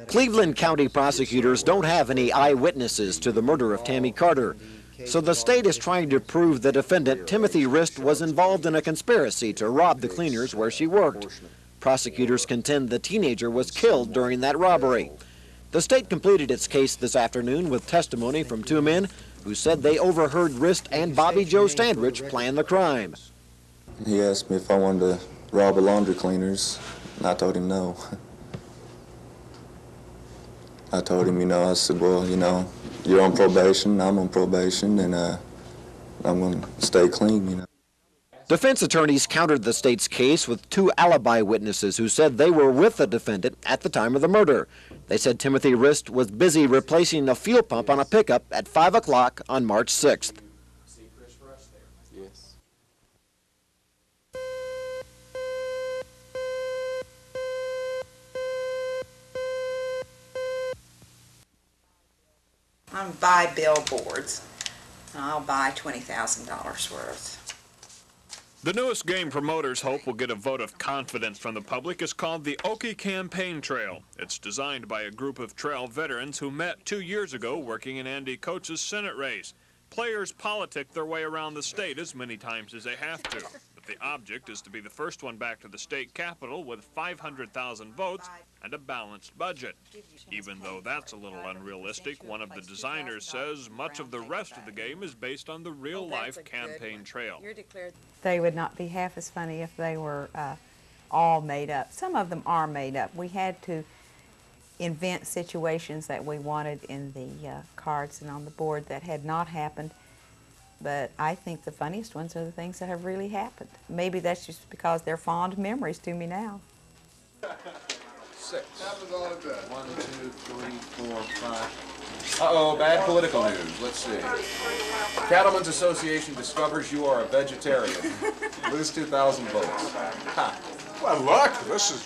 Cleveland County prosecutors don't have any eyewitnesses to the murder of Tammy Carter, so the state is trying to prove the defendant, Timothy Rist, was involved in a conspiracy to rob the cleaners where she worked. Prosecutors contend the teenager was killed during that robbery. The state completed its case this afternoon with testimony from two men who said they overheard Rist and Bobby Joe Standrich plan the crime. He asked me if I wanted to rob a laundry cleaners, and I told him no. I told him, I said, well, you're on probation, I'm on probation, and I'm going to stay clean, Defense attorneys countered the state's case with two alibi witnesses who said they were with the defendant at the time of the murder. They said Timothy Rist was busy replacing a fuel pump on a pickup at 5 o'clock on March 6th. Yes. I'm buy billboards. I'll buy $20,000 worth. The newest game promoters hope will get a vote of confidence from the public is called the Okie Campaign Trail. It's designed by a group of trail veterans who met 2 years ago working in Andy Coach's Senate race. Players politic their way around the state as many times as they have to. But the object is to be the first one back to the state capitol with 500,000 votes and a balanced budget. Even though that's a little unrealistic, one of the designers says much of the rest of the game is based on the real-life campaign trail. They would not be half as funny if they were all made up. Some of them are made up. We had to invent situations that we wanted in the cards and on the board that had not happened. But I think the funniest ones are the things that have really happened. Maybe that's just because they're fond memories to me now. 6. 1, 2, 3, 4, 5. Uh-oh, bad political news. Let's see. Cattlemen's Association discovers you are a vegetarian. Lose 2,000 votes. Ha. Well, look,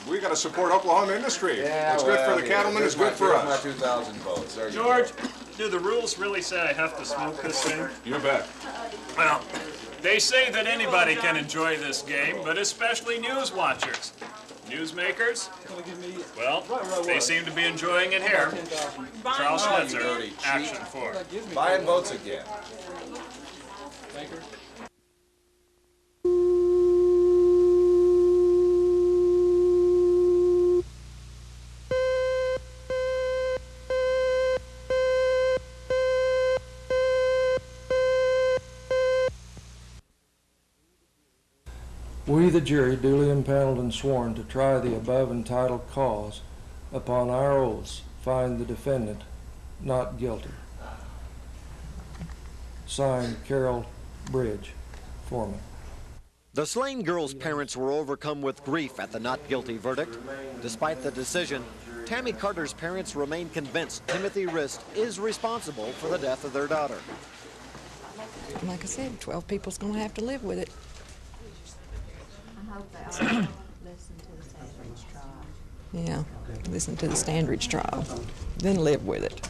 we got to support Oklahoma industry. Yeah, it's good for the cattlemen, it's good for us. My 2,000 votes. There you George, go. do the rules really say I have to smoke this thing? You bet. Well, they say that anybody can enjoy this game, but especially news watchers. Newsmakers? Well, they seem to be enjoying it here. Charles Schweitzer, Action 4. Buying votes again. We, the jury, duly impaneled and sworn to try the above entitled cause, upon our oaths, find the defendant not guilty. Signed, Carol Bridge, Foreman. The slain girl's parents were overcome with grief at the not guilty verdict. Despite the decision, Tammy Carter's parents remain convinced Timothy Rist is responsible for the death of their daughter. Like I said, 12 people's going to have to live with it. Yeah, listen to the Standridge trial, then live with it.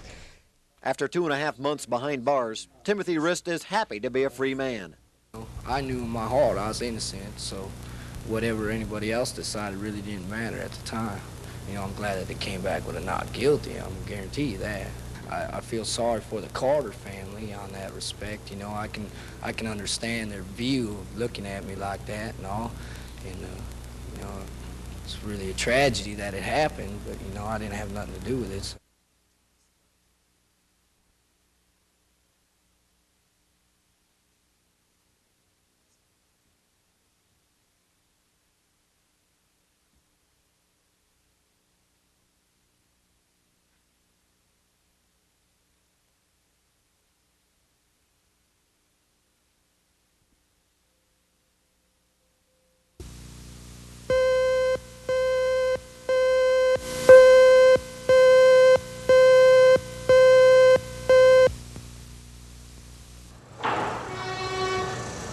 After 2.5 months behind bars, Timothy Rist is happy to be a free man. I knew in my heart I was innocent, so whatever anybody else decided really didn't matter at the time. I'm glad that they came back with a not guilty. I'm gonna guarantee you that. I feel sorry for the Carter family on that respect. I can understand their view of looking at me like that and all. And, it's really a tragedy that it happened, but, I didn't have nothing to do with it. So.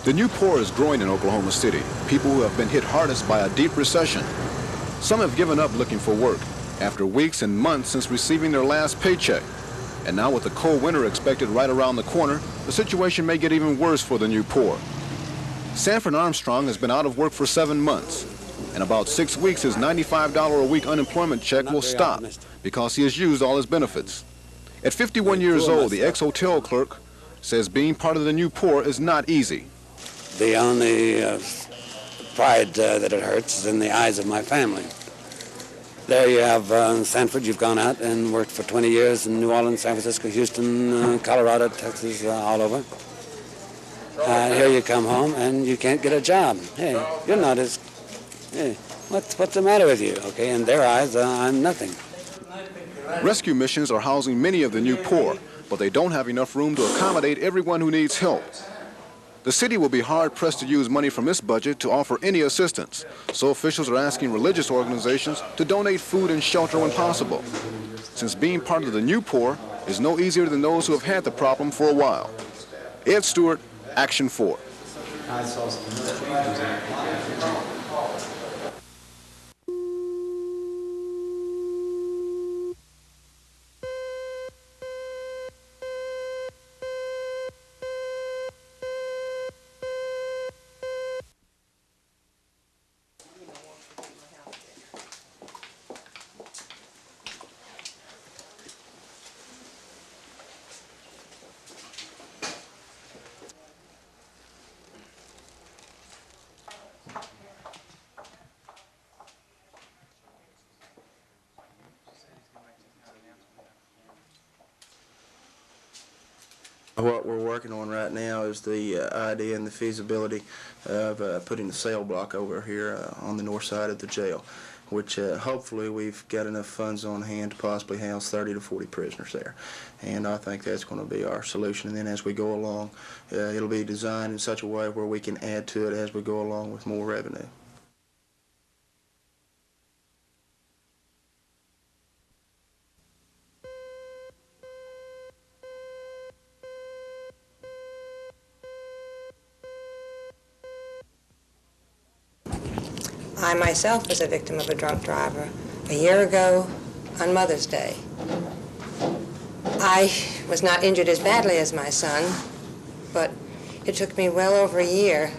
The new poor is growing in Oklahoma City, people who have been hit hardest by a deep recession. Some have given up looking for work after weeks and months since receiving their last paycheck. And now with the cold winter expected right around the corner, the situation may get even worse for the new poor. Sanford Armstrong has been out of work for 7 months. In about 6 weeks, his $95 a week unemployment check will stop because he has used all his benefits. At 51 years old, the ex-hotel clerk says being part of the new poor is not easy. The only pride that it hurts is in the eyes of my family. There you have in Sanford, you've gone out and worked for 20 years in New Orleans, San Francisco, Houston, Colorado, Texas, all over. Here you come home and you can't get a job. Hey, you're not as, hey, what's the matter with you? Okay, in their eyes, I'm nothing. Rescue missions are housing many of the new poor, but they don't have enough room to accommodate everyone who needs help. The city will be hard-pressed to use money from its budget to offer any assistance, so officials are asking religious organizations to donate food and shelter when possible, since being part of the new poor is no easier than those who have had the problem for a while. Ed Stewart, Action 4. What we're working on right now is the idea and the feasibility of putting a cell block over here on the north side of the jail, which hopefully we've got enough funds on hand to possibly house 30 to 40 prisoners there. And I think that's going to be our solution. And then as we go along, it'll be designed in such a way where we can add to it as we go along with more revenue. I myself was a victim of a drunk driver a year ago on Mother's Day. I was not injured as badly as my son, but it took me well over a year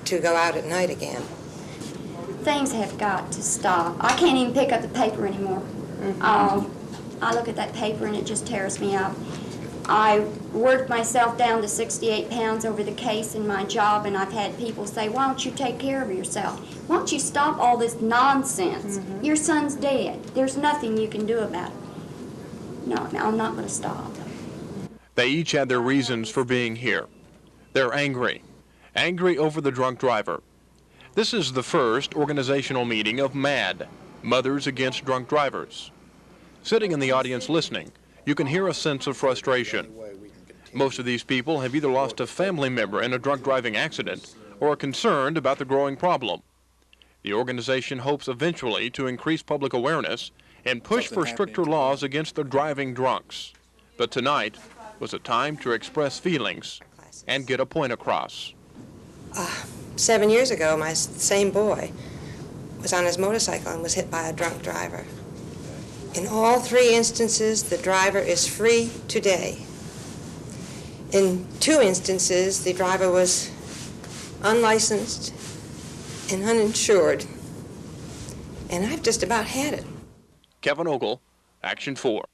to go out at night again. Things have got to stop. I can't even pick up the paper anymore. I look at that paper and it just tears me up. I worked myself down to 68 pounds over the case in my job, and I've had people say, why don't you take care of yourself? Why don't you stop all this nonsense? Your son's dead. There's nothing you can do about it. No, I'm not going to stop. They each had their reasons for being here. They're angry over the drunk driver. This is the first organizational meeting of M.A.D., Mothers Against Drunk Drivers. Sitting in the audience listening, you can hear a sense of frustration. Most of these people have either lost a family member in a drunk driving accident or are concerned about the growing problem. The organization hopes eventually to increase public awareness and push for stricter laws against the driving drunks. But tonight was a time to express feelings and get a point across. 7 years ago, my same boy was on his motorcycle and was hit by a drunk driver. In all 3 instances, the driver is free today. In 2 instances, the driver was unlicensed and uninsured. And I've just about had it. Kevin Ogle, Action 4.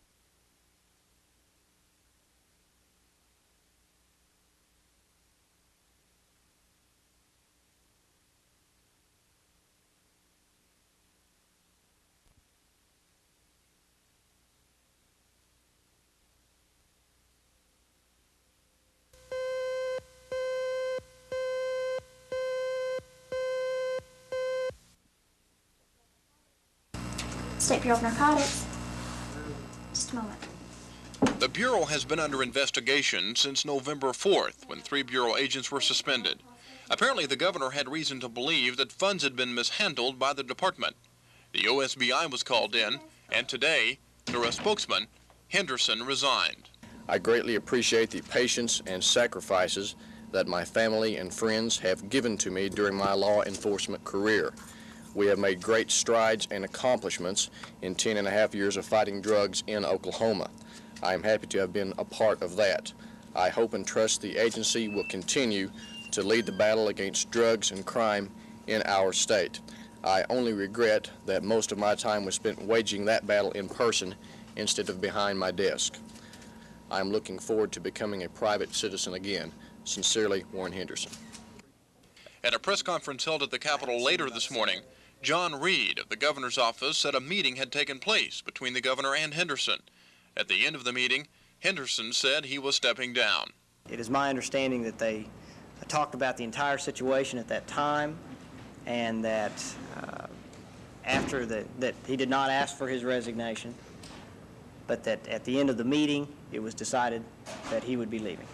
State Bureau of Narcotics. Just a moment. The Bureau has been under investigation since November 4th, when 3 Bureau agents were suspended. Apparently, the governor had reason to believe that funds had been mishandled by the department. The OSBI was called in, and today, through a spokesman, Henderson resigned. I greatly appreciate the patience and sacrifices that my family and friends have given to me during my law enforcement career. We have made great strides and accomplishments in 10.5 years of fighting drugs in Oklahoma. I am happy to have been a part of that. I hope and trust the agency will continue to lead the battle against drugs and crime in our state. I only regret that most of my time was spent waging that battle in person instead of behind my desk. I'm looking forward to becoming a private citizen again. Sincerely, Warren Henderson. At a press conference held at the Capitol later this morning, John Reed of the governor's office said a meeting had taken place between the governor and Henderson. At the end of the meeting, Henderson said he was stepping down. It is my understanding that they talked about the entire situation at that time, and that that he did not ask for his resignation, but that at the end of the meeting it was decided that he would be leaving.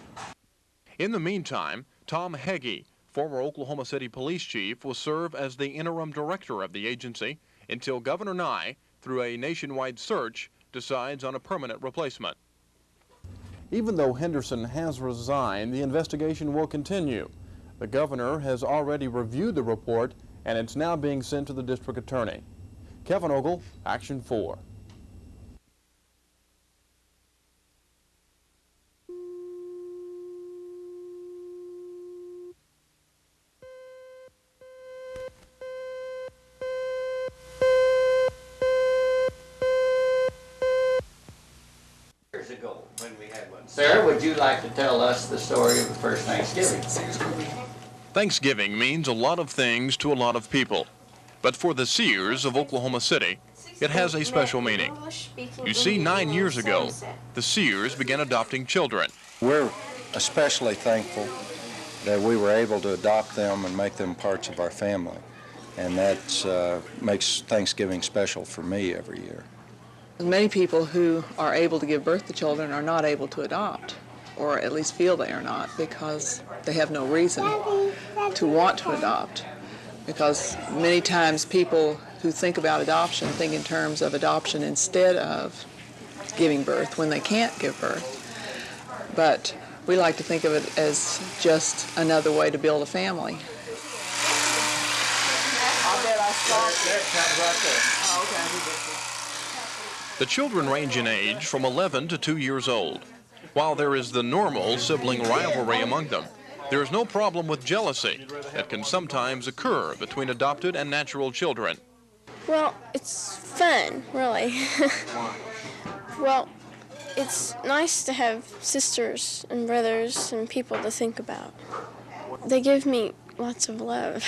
In the meantime, Tom Heggy, former Oklahoma City police chief, will serve as the interim director of the agency until Governor Nigh, through a nationwide search, decides on a permanent replacement. Even though Henderson has resigned, the investigation will continue. The governor has already reviewed the report, and it's now being sent to the district attorney. Kevin Ogle, Action 4. Years ago when we had one. Sarah, would you like to tell us the story of the first Thanksgiving? Thanksgiving means a lot of things to a lot of people. But for the Sears of Oklahoma City, it has a special meaning. You see, 9 years ago, the Sears began adopting children. We're especially thankful that we were able to adopt them and make them parts of our family. And that makes Thanksgiving special for me every year. Many people who are able to give birth to children are not able to adopt, or at least feel they are not, because they have no reason to want to adopt. Because many times people who think about adoption think in terms of adoption instead of giving birth when they can't give birth. But we like to think of it as just another way to build a family. The children range in age from 11 to 2 years old. While there is the normal sibling rivalry among them, there is no problem with jealousy that can sometimes occur between adopted and natural children. Well, it's fun, really. Well, it's nice to have sisters and brothers and people to think about. They give me lots of love.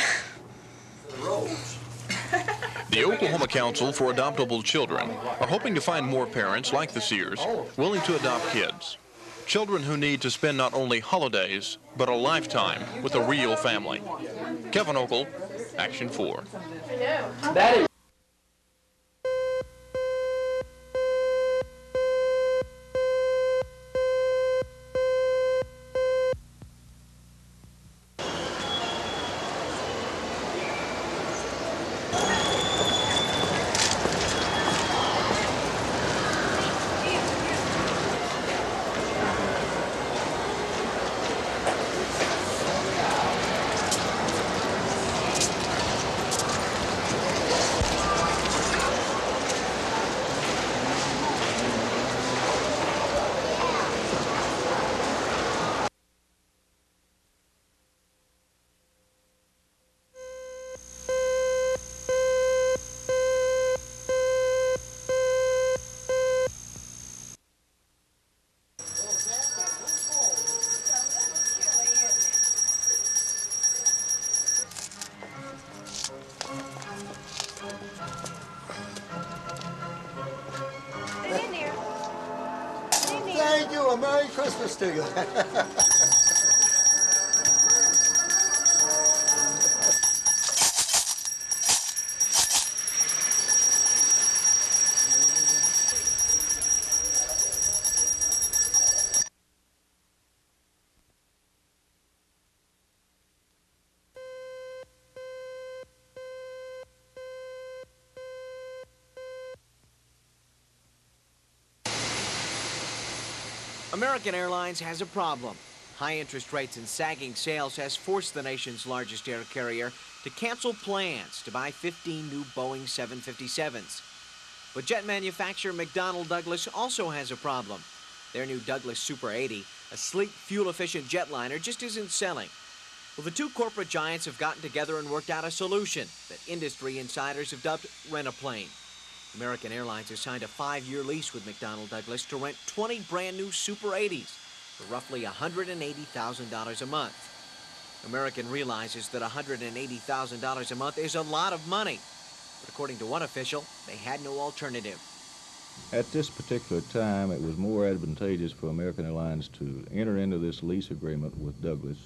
The Oklahoma Council for Adoptable Children are hoping to find more parents like the Sears willing to adopt kids. Children who need to spend not only holidays, but a lifetime with a real family. Kevin Ogle, Action 4. Thank you, a Merry Christmas to you. American Airlines has a problem. High interest rates and sagging sales has forced the nation's largest air carrier to cancel plans to buy 15 new Boeing 757s. But jet manufacturer McDonnell Douglas also has a problem. Their new Douglas Super 80, a sleek, fuel-efficient jetliner, just isn't selling. Well, the two corporate giants have gotten together and worked out a solution that industry insiders have dubbed rent-a-plane. American Airlines has signed a 5-year lease with McDonnell Douglas to rent 20 brand new Super 80s for roughly $180,000 a month. American realizes that $180,000 a month is a lot of money, but according to one official, they had no alternative. At this particular time, it was more advantageous for American Airlines to enter into this lease agreement with Douglas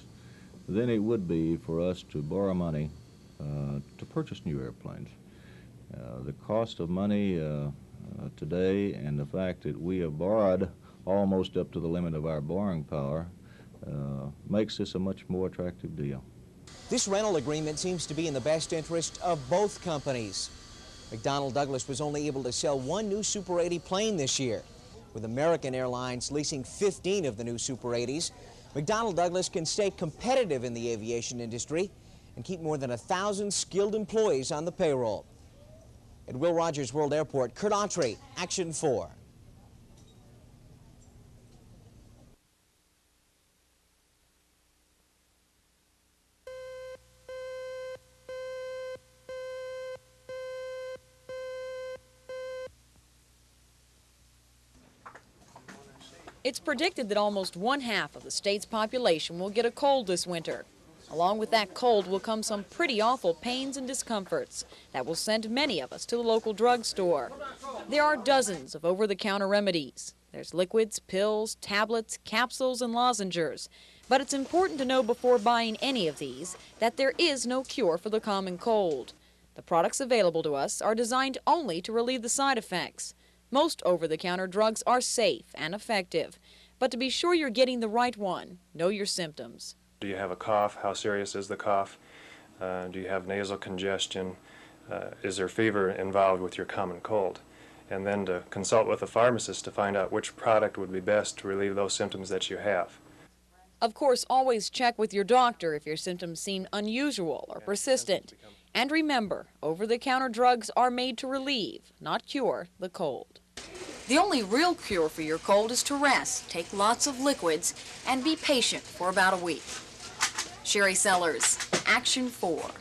than it would be for us to borrow money to purchase new airplanes. The cost of money today and the fact that we have borrowed almost up to the limit of our borrowing power makes this a much more attractive deal. This rental agreement seems to be in the best interest of both companies. McDonnell Douglas was only able to sell one new Super 80 plane this year. With American Airlines leasing 15 of the new Super 80s, McDonnell Douglas can stay competitive in the aviation industry and keep more than 1,000 skilled employees on the payroll. At Will Rogers World Airport, Kurt Autry, Action 4. It's predicted that almost 1/2 of the state's population will get a cold this winter. Along with that cold will come some pretty awful pains and discomforts that will send many of us to the local drugstore. There are dozens of over-the-counter remedies. There's liquids, pills, tablets, capsules, and lozenges. But it's important to know before buying any of these that there is no cure for the common cold. The products available to us are designed only to relieve the side effects. Most over-the-counter drugs are safe and effective, but to be sure you're getting the right one, know your symptoms. Do you have a cough? How serious is the cough? Do you have nasal congestion? Is there fever involved with your common cold? And then to consult with a pharmacist to find out which product would be best to relieve those symptoms that you have. Of course, always check with your doctor if your symptoms seem unusual or persistent. And remember, over-the-counter drugs are made to relieve, not cure, the cold. The only real cure for your cold is to rest, take lots of liquids, and be patient for about a week. Sherry Sellers, Action 4.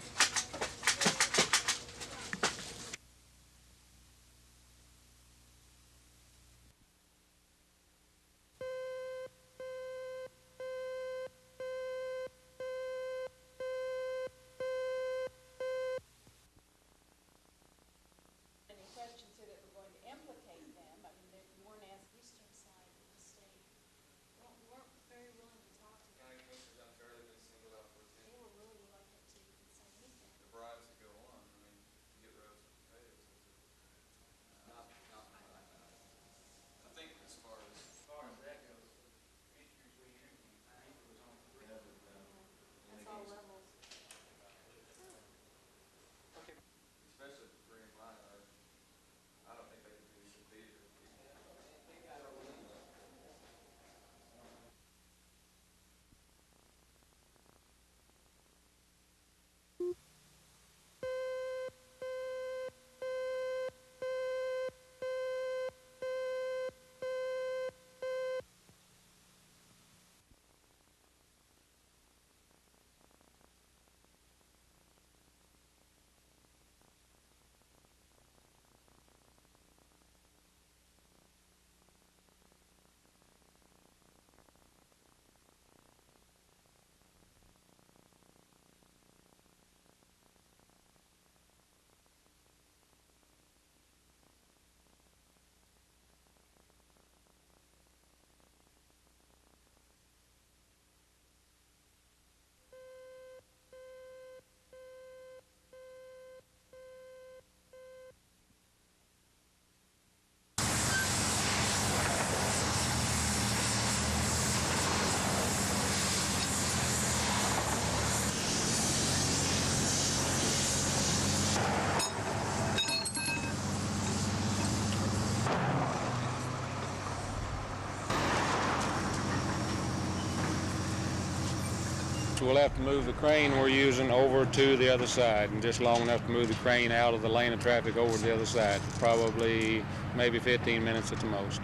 We'll have to move the crane we're using over to the other side, and just long enough to move the crane out of the lane of traffic over to the other side. Probably maybe 15 minutes at the most.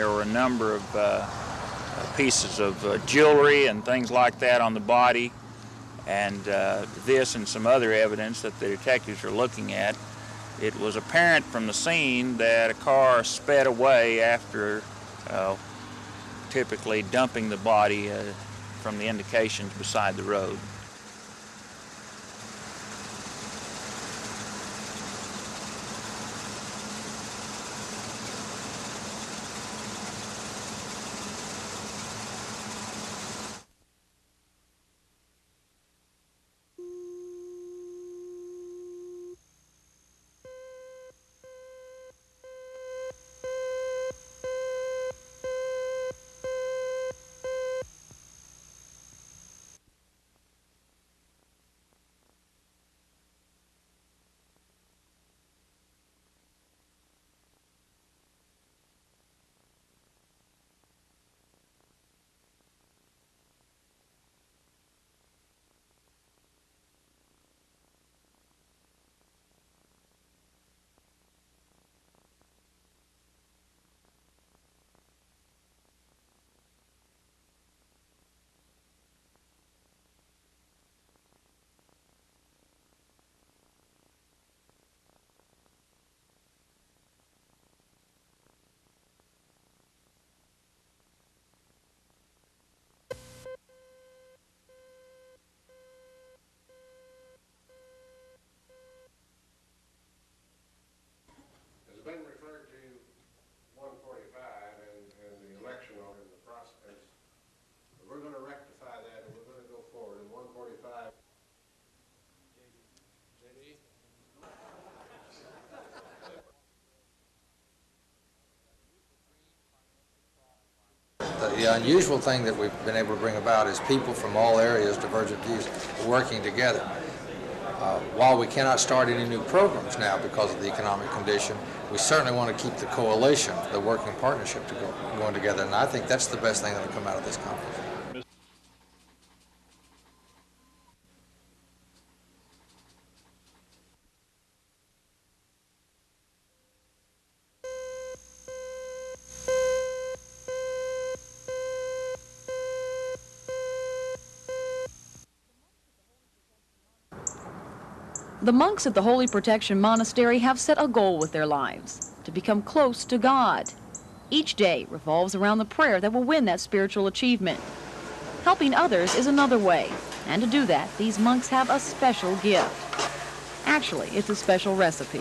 There were a number of pieces of jewelry and things like that on the body, and this and some other evidence that the detectives are looking at. It was apparent from the scene that a car sped away after typically dumping the body from the indications beside the road. Been referred to 145 and the election on in the process. We're going to rectify that and we're going to go forward in 145. The unusual thing that we've been able to bring about is people from all areas, divergent views, working together. While we cannot start any new programs now because of the economic condition, we certainly want to keep the coalition, the working partnership going together, and I think that's the best thing that will come out of this conference. The monks at the Holy Protection Monastery have set a goal with their lives, to become close to God. Each day revolves around the prayer that will win that spiritual achievement. Helping others is another way, and to do that, these monks have a special gift. Actually, it's a special recipe.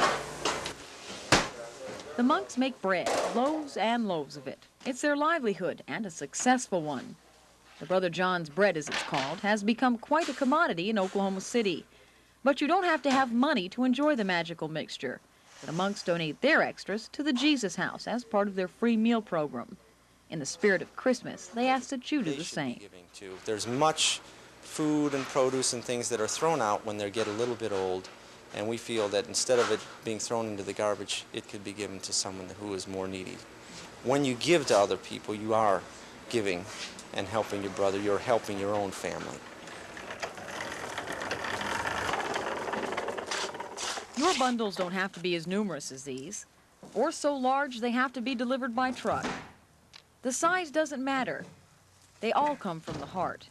The monks make bread, loaves and loaves of it. It's their livelihood, and a successful one. The Brother John's bread, as it's called, has become quite a commodity in Oklahoma City. But you don't have to have money to enjoy the magical mixture. The monks donate their extras to the Jesus House as part of their free meal program. In the spirit of Christmas, they ask that you do the same. There's much food and produce and things that are thrown out when they get a little bit old, and we feel that instead of it being thrown into the garbage, it could be given to someone who is more needy. When you give to other people, you are giving and helping your brother. You're helping your own family. Your bundles don't have to be as numerous as these, or so large they have to be delivered by truck. The size doesn't matter. They all come from the heart,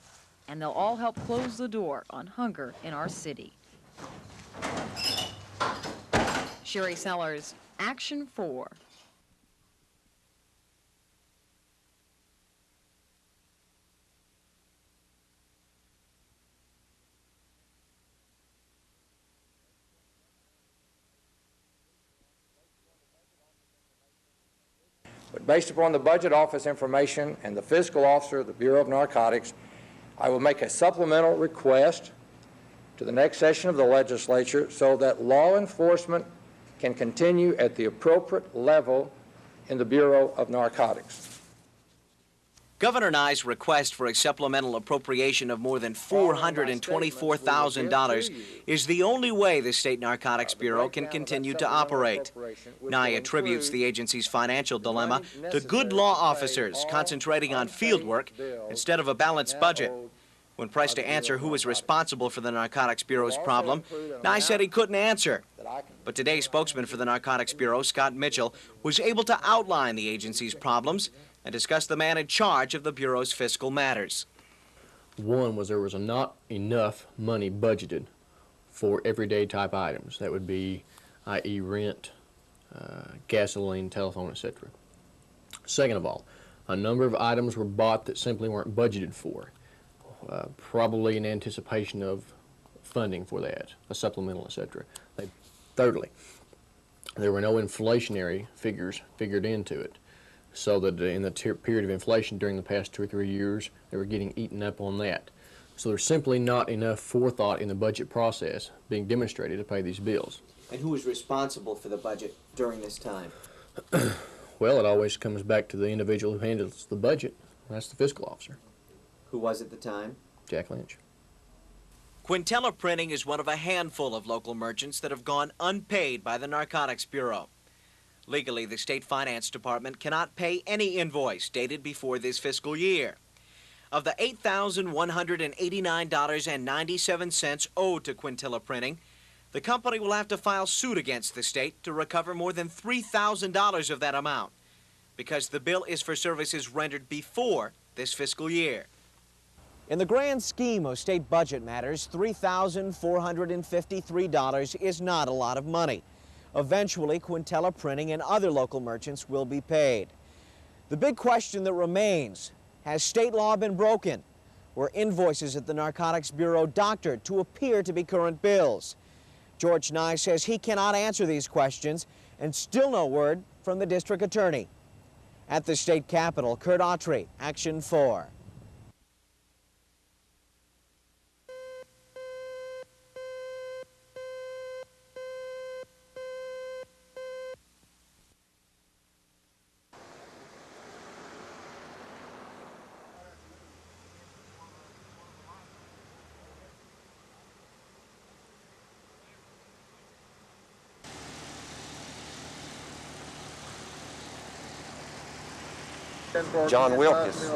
and they'll all help close the door on hunger in our city. Sherry Sellers, Action 4. But based upon the budget office information and the fiscal officer of the Bureau of Narcotics, I will make a supplemental request to the next session of the legislature so that law enforcement can continue at the appropriate level in the Bureau of Narcotics. Governor Nigh's request for a supplemental appropriation of more than $424,000 is the only way the State Narcotics Bureau can continue to operate. Nigh attributes the agency's financial dilemma to good law officers concentrating on field work instead of a balanced budget. When pressed to answer who was responsible for the Narcotics Bureau's problem, Nigh said he couldn't answer. But today's spokesman for the Narcotics Bureau, Scott Mitchell, was able to outline the agency's problems and discuss the man in charge of the Bureau's fiscal matters. One was there was not enough money budgeted for everyday type items. That would be, i.e. rent, gasoline, telephone, etc. Second of all, a number of items were bought that simply weren't budgeted for, probably in anticipation of funding for that, a supplemental, etc. Thirdly, there were no inflationary figures figured into it, so that in the period of inflation during the past 2 or 3 years, they were getting eaten up on that. So there's simply not enough forethought in the budget process being demonstrated to pay these bills. And who was responsible for the budget during this time? Well, it always comes back to the individual who handles the budget. That's the fiscal officer. Who was at the time? Jack Lynch. Quintella Printing is one of a handful of local merchants that have gone unpaid by the Narcotics Bureau. Legally, the State Finance Department cannot pay any invoice dated before this fiscal year. Of the $8,189.97 owed to Quintella Printing, the company will have to file suit against the state to recover more than $3,000 of that amount, because the bill is for services rendered before this fiscal year. In the grand scheme of state budget matters, $3,453 is not a lot of money. Eventually, Quintella Printing and other local merchants will be paid. The big question that remains, has state law been broken? Were invoices at the Narcotics Bureau doctored to appear to be current bills? George Nigh says he cannot answer these questions, and still no word from the district attorney. At the state capitol, Kurt Autry, Action 4. John Wilkes,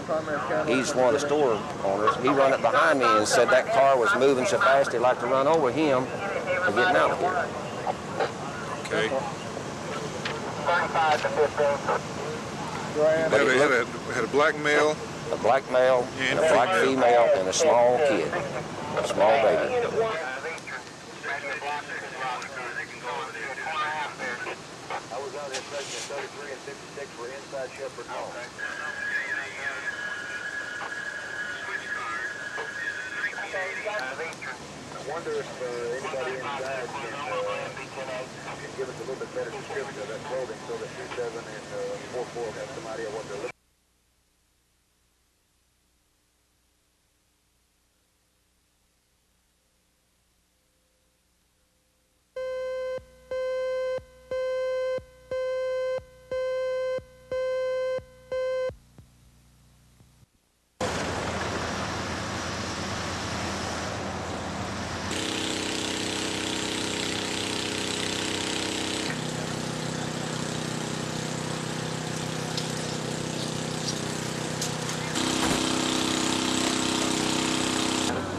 he's one of the store owners. He run it behind me and said that car was moving so fast he'd like to run over him and getting out of here. Okay. Had a black male? A black male, and a black female, and a small kid, a small baby. I was out there section 33 and 56 were inside Shepherd Hall. I wonder if anybody inside can give us a little bit better description of that clothing so that 27 and 44 have some idea what they're looking for.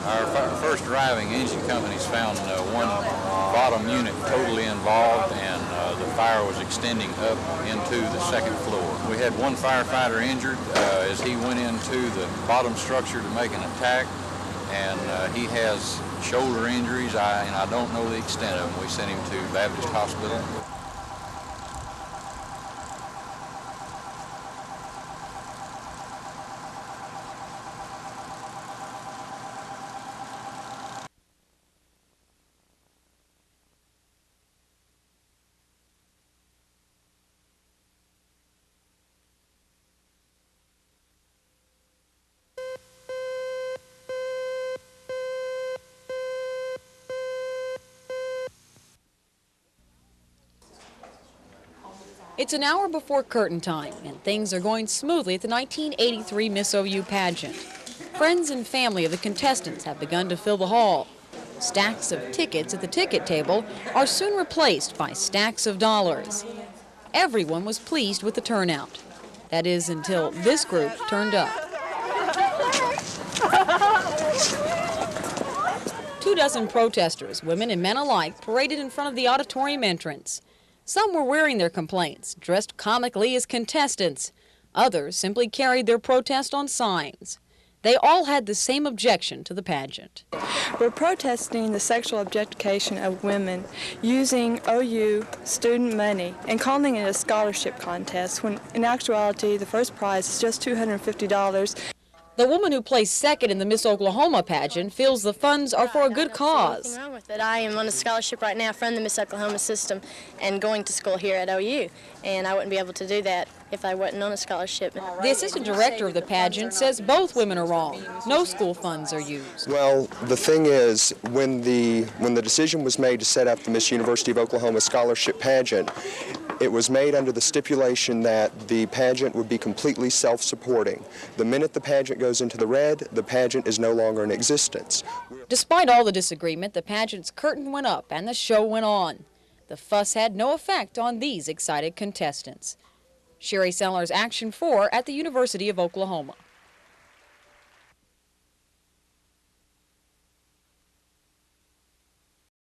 Our first driving engine companies found one bottom unit totally involved, and the fire was extending up into the second floor. We had one firefighter injured as he went into the bottom structure to make an attack, and he has shoulder injuries, and I don't know the extent of them. We sent him to Baptist Hospital. It's an hour before curtain time, and things are going smoothly at the 1983 Miss OU Pageant. Friends and family of the contestants have begun to fill the hall. Stacks of tickets at the ticket table are soon replaced by stacks of dollars. Everyone was pleased with the turnout. That is, until this group turned up. 24 protesters, women and men alike, paraded in front of the auditorium entrance. Some were wearing their complaints, dressed comically as contestants. Others simply carried their protest on signs. They all had the same objection to the pageant. We're protesting the sexual objectification of women using OU student money and calling it a scholarship contest when in actuality the first prize is just $250. The woman who placed second in the Miss Oklahoma pageant feels the funds are for a good cause. Nothing wrong with it. I am on a scholarship right now from the Miss Oklahoma system and going to school here at OU, and I wouldn't be able to do that if I wasn't on a scholarship. The assistant director of the pageant says both women are wrong. No school funds are used. Well, the thing is, when the decision was made to set up the Miss University of Oklahoma scholarship pageant, it was made under the stipulation that the pageant would be completely self-supporting. The minute the pageant goes into the red, the pageant is no longer in existence. Despite all the disagreement, the pageant's curtain went up and the show went on. The fuss had no effect on these excited contestants. Sherry Sellers, Action 4 at the University of Oklahoma.